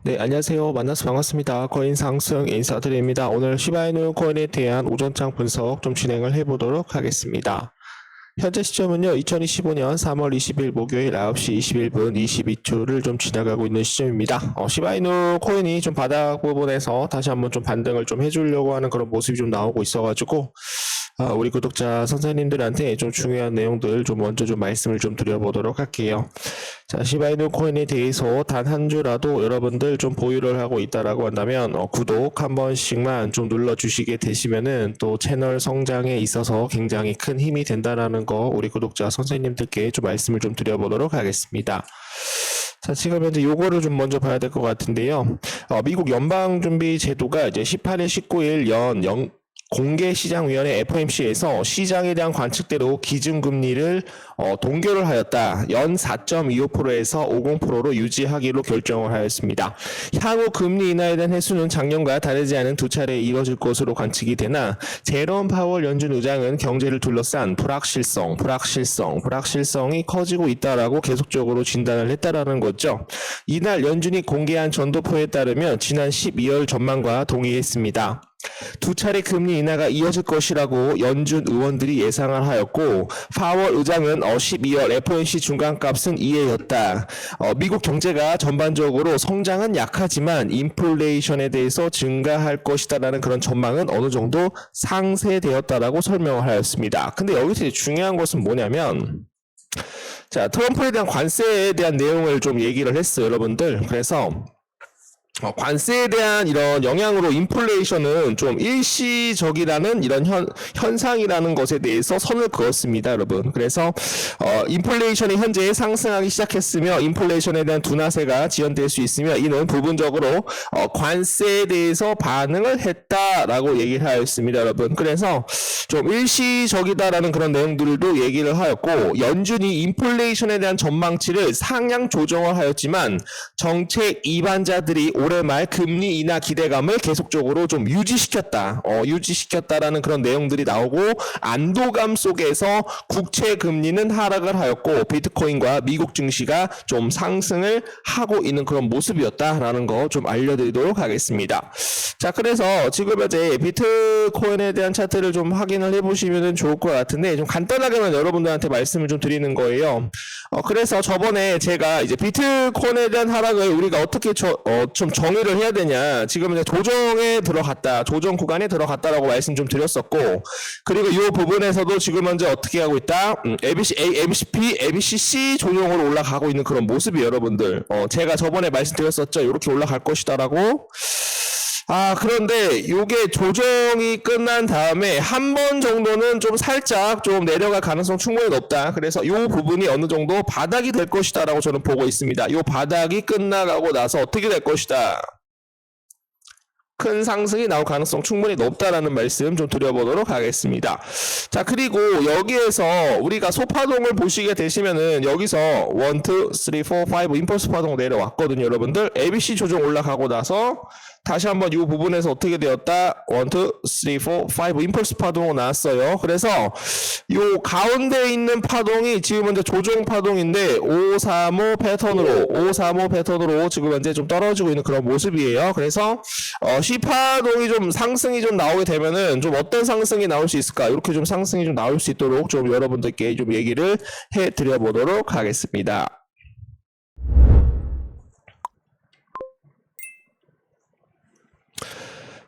네, 안녕하세요. 만나서 반갑습니다. 코인 상승 인사드립니다. 오늘 시바이누 코인에 대한 오전장 분석 좀 진행을 해보도록 하겠습니다. 현재 시점은요, 2025년 3월 20일 목요일 9시 21분 22초를 좀 지나가고 있는 시점입니다. 시바이누 코인이 좀 바닥 부분에서 다시 한번 좀 반등을 좀 해주려고 하는 그런 모습이 좀 나오고 있어가지고, 우리 구독자 선생님들한테 좀 중요한 내용들 좀 먼저 좀 말씀을 좀 드려보도록 할게요. 자, 시바이누 코인에 대해서 단 한 주라도 여러분들 좀 보유를 하고 있다라고 한다면 구독 한 번씩만 좀 눌러주시게 되시면은 또 채널 성장에 있어서 굉장히 큰 힘이 된다라는 거 우리 구독자 선생님들께 좀 말씀을 좀 드려보도록 하겠습니다. 자, 지금 현재 요거를 좀 먼저 봐야 될 것 같은데요. 미국 연방준비제도가 이제 18일, 19일 공개시장위원회 FOMC에서 시장에 대한 관측대로 기준금리를 동결을 하였다. 연 4.25%에서 50%로 유지하기로 결정을 하였습니다. 향후 금리 인하에 대한 해수는 작년과 다르지 않은 두 차례 이뤄질 것으로 관측이 되나 제롬 파월 연준 의장은 경제를 둘러싼 불확실성이 커지고 있다라고 계속적으로 진단을 했다라는 거죠. 이날 연준이 공개한 전도표에 따르면 지난 12월 전망과 동의했습니다. 두 차례 금리 인하가 이어질 것이라고 연준 의원들이 예상을 하였고 파월 의장은 12월 FOMC 중간값은 이해였다. 미국 경제가 전반적으로 성장은 약하지만 인플레이션에 대해서 증가할 것이다라는 그런 전망은 어느 정도 상쇄되었다라고 설명을 하였습니다. 근데 여기서 중요한 것은 뭐냐면 자, 트럼프에 대한 관세에 대한 내용을 좀 얘기를 했어요, 여러분들. 그래서 관세에 대한 이런 영향으로 인플레이션은 좀 일시적이라는 이런 현상이라는 것에 대해서 선을 그었습니다, 여러분. 그래서 인플레이션이 현재 상승하기 시작했으며 인플레이션에 대한 둔화세가 지연될 수 있으며 이는 부분적으로 관세에 대해서 반응을 했다라고 얘기를 하였습니다, 여러분. 그래서 좀 일시적이다라는 그런 내용들도 얘기를 하였고 연준이 인플레이션에 대한 전망치를 상향 조정을 하였지만 정책 이반자들이 올해 말 금리 인하 기대감을 계속적으로 좀 유지시켰다라는 그런 내용들이 나오고 안도감 속에서 국채 금리는 하락을 하였고 비트코인과 미국 증시가 좀 상승을 하고 있는 그런 모습이었다라는 거 좀 알려드리도록 하겠습니다. 자, 그래서 지금 현재 비트코인에 대한 차트를 좀 확인을 해보시면 좋을 것 같은데 좀 간단하게만 여러분들한테 말씀을 좀 드리는 거예요. 그래서 저번에 제가 이제 비트코인에 대한 하락을 우리가 어떻게 좀 정의를 해야 되냐, 지금 이제 조정 구간에 들어갔다라고 말씀 좀 드렸었고, 그리고 이 부분에서도 지금 현재 어떻게 하고 있다? MCP, MCC 조정으로 올라가고 있는 그런 모습이 여러분들, 제가 저번에 말씀드렸었죠. 이렇게 올라갈 것이다라고. 그런데 요게 조정이 끝난 다음에 한 번 정도는 좀 살짝 좀 내려갈 가능성 충분히 높다. 그래서 요 부분이 어느 정도 바닥이 될 것이다라고 저는 보고 있습니다. 요 바닥이 끝나가고 나서 어떻게 될 것이다. 큰 상승이 나올 가능성 충분히 높다라는 말씀 좀 드려보도록 하겠습니다. 자, 그리고 여기에서 우리가 소파동을 보시게 되시면은 여기서 1, 2, 3, 4, 5 임펄스 파동 내려왔거든요, 여러분들. ABC 조정 올라가고 나서 다시 한번 이 부분에서 어떻게 되었다? 1, 2, 3, 4, 5 임펄스 파동으로 나왔어요. 그래서 이 가운데 있는 파동이 지금 현재 조정 파동인데 535 패턴으로 지금 현재 좀 떨어지고 있는 그런 모습이에요. 그래서 C파동이 좀 상승이 좀 나오게 되면은 좀 어떤 상승이 나올 수 있을까? 이렇게 좀 상승이 좀 나올 수 있도록 좀 여러분들께 좀 얘기를 해 드려 보도록 하겠습니다.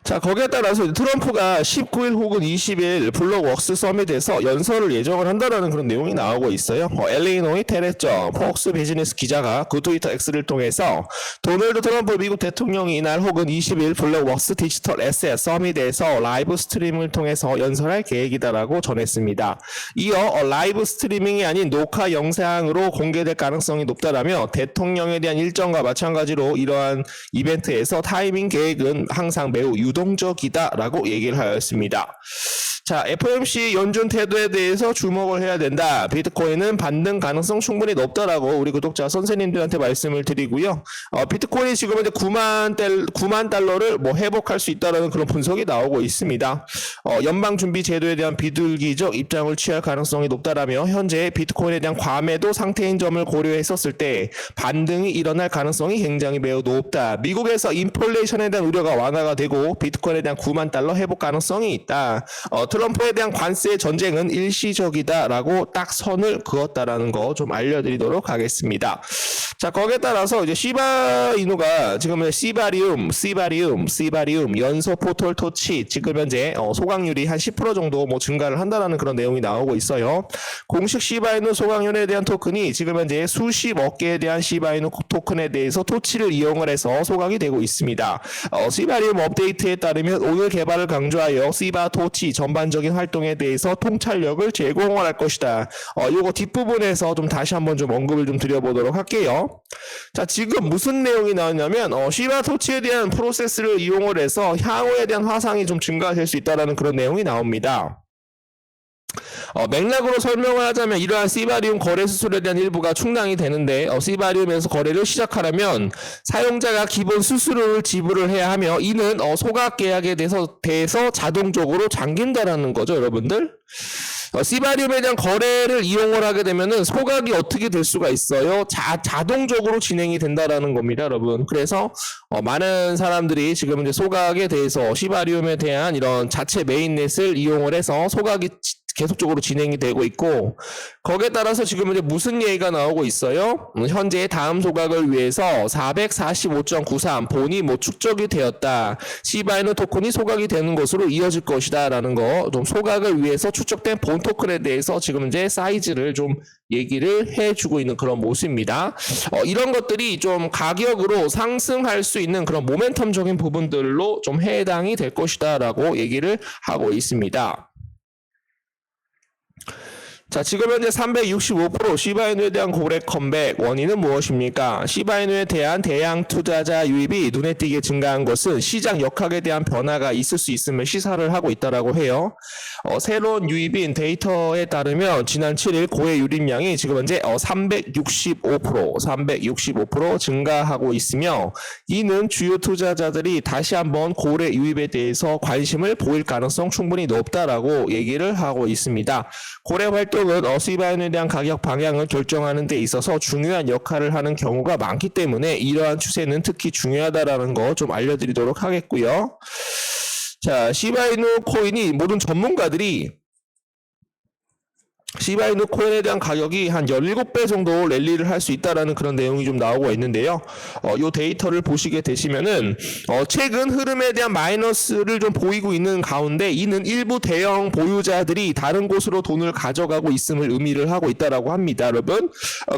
자, 거기에 따라서 트럼프가 19일 혹은 20일 블록웍스 서밋에서 연설을 예정을 한다는 그런 내용이 나오고 있어요. 엘리노이 테레점 폭스 비즈니스 기자가 그 트위터 X를 통해서 도널드 트럼프 미국 대통령이 이날 혹은 20일 블록웍스 디지털 에셋 서밋에서 라이브 스트리밍을 통해서 연설할 계획이다라고 전했습니다. 이어 라이브 스트리밍이 아닌 녹화 영상으로 공개될 가능성이 높다라며 대통령에 대한 일정과 마찬가지로 이러한 이벤트에서 타이밍 계획은 항상 매우 유동적이다라고 얘기를 하였습니다. 자, FOMC 연준 태도에 대해서 주목을 해야 된다. 비트코인은 반등 가능성 충분히 높다라고 우리 구독자 선생님들한테 말씀을 드리고요. 비트코인이 지금 이제 9만 달러를 뭐 회복할 수 있다라는 그런 분석이 나오고 있습니다. 연방 준비 제도에 대한 비둘기적 입장을 취할 가능성이 높다라며 현재 비트코인에 대한 과매도 상태인 점을 고려했었을 때 반등이 일어날 가능성이 굉장히 매우 높다. 미국에서 인플레이션에 대한 우려가 완화가 되고 비트코인에 대한 9만 달러 회복 가능성이 있다. 트럼프에 대한 관세 전쟁은 일시적이다라고 딱 선을 그었다라는 거 좀 알려드리도록 하겠습니다. 자, 거기에 따라서 이제 시바이누가 지금 시바리움 연소 포털 토치 지금 현재 소각률이 한 10% 정도 뭐 증가를 한다라는 그런 내용이 나오고 있어요. 공식 시바이누 소각률에 대한 토큰이 지금 현재 수십억 개에 대한 시바이누 토큰에 대해서 토치를 이용을 해서 소각이 되고 있습니다. 시바리움 업데이트에 따르면 오늘 개발을 강조하여 시바 토치 전반적인 활동에 대해서 통찰력을 제공을 할 것이다. 요거 뒷부분에서 좀 다시 한번 좀 언급을 좀 드려보도록 할게요. 자, 지금 무슨 내용이 나왔냐면 시바 토치에 대한 프로세스를 이용을 해서 향후에 대한 화상이 좀 증가될 수 있다는 그런 내용이 나옵니다. 맥락으로 설명을 하자면 이러한 시바리움 거래 수수료에 대한 일부가 충당이 되는데 시바리움에서 거래를 시작하려면 사용자가 기본 수수료를 지불을 해야 하며 이는 소각 계약에 대해서 자동적으로 잠긴다라는 거죠, 여러분들. 시바리움에 대한 거래를 이용을 하게 되면은 소각이 어떻게 될 수가 있어요? 자동적으로 진행이 된다라는 겁니다, 여러분. 그래서 많은 사람들이 지금 이제 소각에 대해서 시바리움에 대한 이런 자체 메인넷을 이용을 해서 소각이 계속적으로 진행이 되고 있고, 거기에 따라서 지금 이제 무슨 얘기가 나오고 있어요? 현재 다음 소각을 위해서 445.93 본이 뭐 축적이 되었다. 시바이누 토큰이 소각이 되는 것으로 이어질 것이다 라는 거, 좀 소각을 위해서 축적된 본 토큰에 대해서 지금 이제 사이즈를 좀 얘기를 해주고 있는 그런 모습입니다. 이런 것들이 좀 가격으로 상승할 수 있는 그런 모멘텀적인 부분들로 좀 해당이 될 것이다 라고 얘기를 하고 있습니다. 자, 지금 현재 365% 시바이누에 대한 고래 컴백 원인은 무엇입니까? 시바이누에 대한 대량 투자자 유입이 눈에 띄게 증가한 것은 시장 역학에 대한 변화가 있을 수 있음을 시사를 하고 있다라고 해요. 새로운 유입인 데이터에 따르면 지난 7일 고래 유입량이 지금 현재 365% 증가하고 있으며 이는 주요 투자자들이 다시 한번 고래 유입에 대해서 관심을 보일 가능성 충분히 높다라고 얘기를 하고 있습니다. 고래 활동은 시바이누에 대한 가격 방향을 결정하는 데 있어서 중요한 역할을 하는 경우가 많기 때문에 이러한 추세는 특히 중요하다라는 거 좀 알려드리도록 하겠고요. 자, 시바이누 코인이 모든 전문가들이 시바이누 코인에 대한 가격이 한 17배 정도 랠리를 할 수 있다라는 그런 내용이 좀 나오고 있는데요. 요 데이터를 보시게 되시면은 최근 흐름에 대한 마이너스를 좀 보이고 있는 가운데 이는 일부 대형 보유자들이 다른 곳으로 돈을 가져가고 있음을 의미를 하고 있다라고 합니다, 여러분.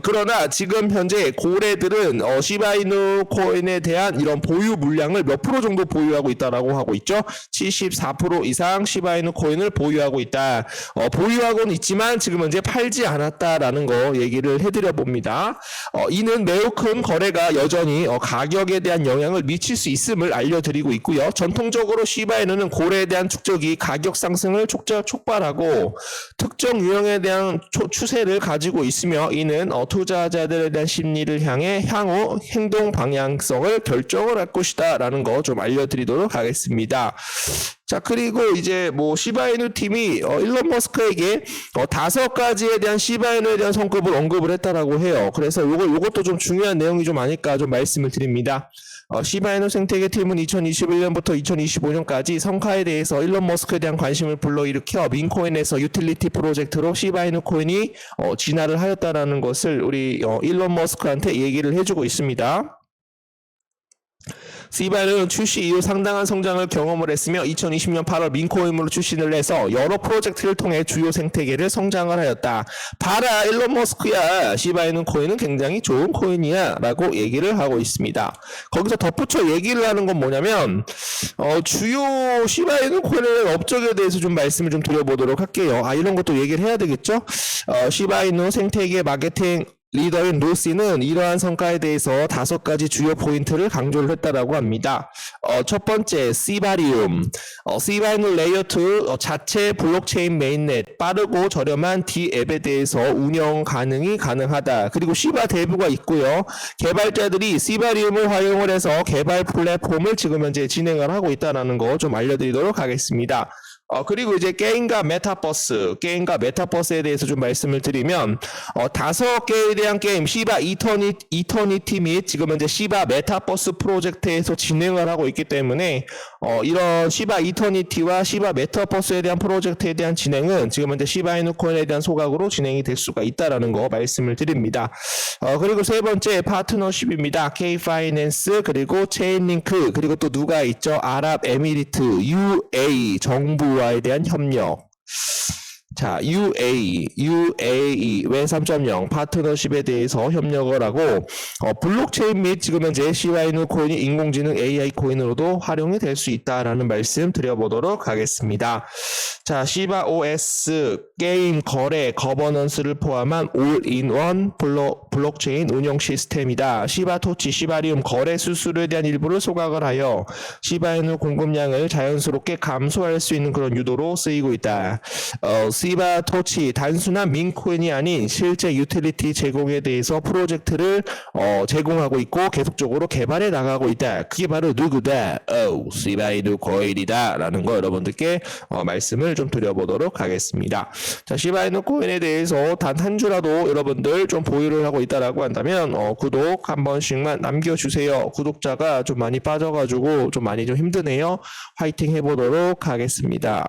그러나 지금 현재 고래들은 시바이누 코인에 대한 이런 보유 물량을 몇 프로 정도 보유하고 있다라고 하고 있죠. 74% 이상 시바이누 코인을 보유하고 있다. 보유하고는 있지만 지금 현재 팔지 않았다라는 거 얘기를 해드려 봅니다. 이는 매우 큰 거래가 여전히 가격에 대한 영향을 미칠 수 있음을 알려드리고 있고요. 전통적으로 시바이누는 고래에 대한 축적이 가격 상승을 촉발하고 특정 유형에 대한 추세를 가지고 있으며 이는 투자자들에 대한 심리를 향해 향후 행동 방향성을 결정을 할 것이다 라는 거 좀 알려드리도록 하겠습니다. 자, 그리고 이제 뭐 시바이누 팀이 일론 머스크에게 5가지에 대한 시바이누에 대한 성급을 언급을 했다라고 해요. 그래서 요것도 좀 중요한 내용이 좀 아닐까 좀 말씀을 드립니다. 시바이누 생태계 팀은 2021년부터 2025년까지 성과에 대해서 일론 머스크에 대한 관심을 불러일으켜 민코인에서 유틸리티 프로젝트로 시바이누 코인이 진화를 하였다라는 것을 우리 일론 머스크한테 얘기를 해주고 있습니다. 시바이누는 출시 이후 상당한 성장을 경험을 했으며 2020년 8월 민코인으로 출시를 해서 여러 프로젝트를 통해 주요 생태계를 성장을 하였다. 봐라, 일론 머스크야. 시바이누 코인은 굉장히 좋은 코인이야 라고 얘기를 하고 있습니다. 거기서 덧붙여 얘기를 하는 건 뭐냐면 주요 시바이누 코인의 업적에 대해서 좀 말씀을 좀 드려보도록 할게요. 이런 것도 얘기를 해야 되겠죠. 시바이누 생태계 마케팅 리더인 루시는 이러한 성과에 대해서 5가지 주요 포인트를 강조를 했다라고 합니다. 첫 번째, 시바리움. 시바는 레이어2 자체 블록체인 메인넷, 빠르고 저렴한 D앱에 대해서 운영 가능하다. 그리고 시바 대부가 있고요. 개발자들이 시바리움을 활용을 해서 개발 플랫폼을 지금 현재 진행을 하고 있다는 거 좀 알려드리도록 하겠습니다. 그리고 이제 게임과 메타버스에 대해서 좀 말씀을 드리면 5개에 대한 게임 시바 이터니티 및 지금 현재 시바 메타버스 프로젝트에서 진행을 하고 있기 때문에 이런 시바 이터니티와 시바 메타버스에 대한 프로젝트에 대한 진행은 지금 현재 시바 이누 코인에 대한 소각으로 진행이 될 수가 있다라는 거 말씀을 드립니다. 그리고 세 번째 파트너십입니다. K-파이낸스 그리고 체인링크 그리고 또 누가 있죠? 아랍에미리트, UAE 정부와에 대한 협력. 자, UAE 왜 3.0 파트너십에 대해서 협력을 하고 블록체인 및 지금 현재 시바이누 코인이 인공지능 AI 코인으로도 활용이 될 수 있다라는 말씀 드려보도록 하겠습니다. 자, 시바 OS 게임 거래 거버넌스를 포함한 올인원 블록체인 운영 시스템이다. 시바 토치 시바리움 거래 수수료에 대한 일부를 소각을 하여 시바이누 공급량을 자연스럽게 감소할 수 있는 그런 유도로 쓰이고 있다. 시바 토치 단순한 민코인이 아닌 실제 유틸리티 제공에 대해서 프로젝트를 제공하고 있고 계속적으로 개발해 나가고 있다. 그게 바로 누구다? 시바이누 코인이다 라는 거 여러분들께 말씀을 좀 드려보도록 하겠습니다. 자, 시바이누 코인에 대해서 단 한 주라도 여러분들 좀 보유를 하고 있다라고 한다면 구독 한 번씩만 남겨주세요. 구독자가 좀 많이 빠져가지고 좀 많이 좀 힘드네요. 화이팅 해보도록 하겠습니다.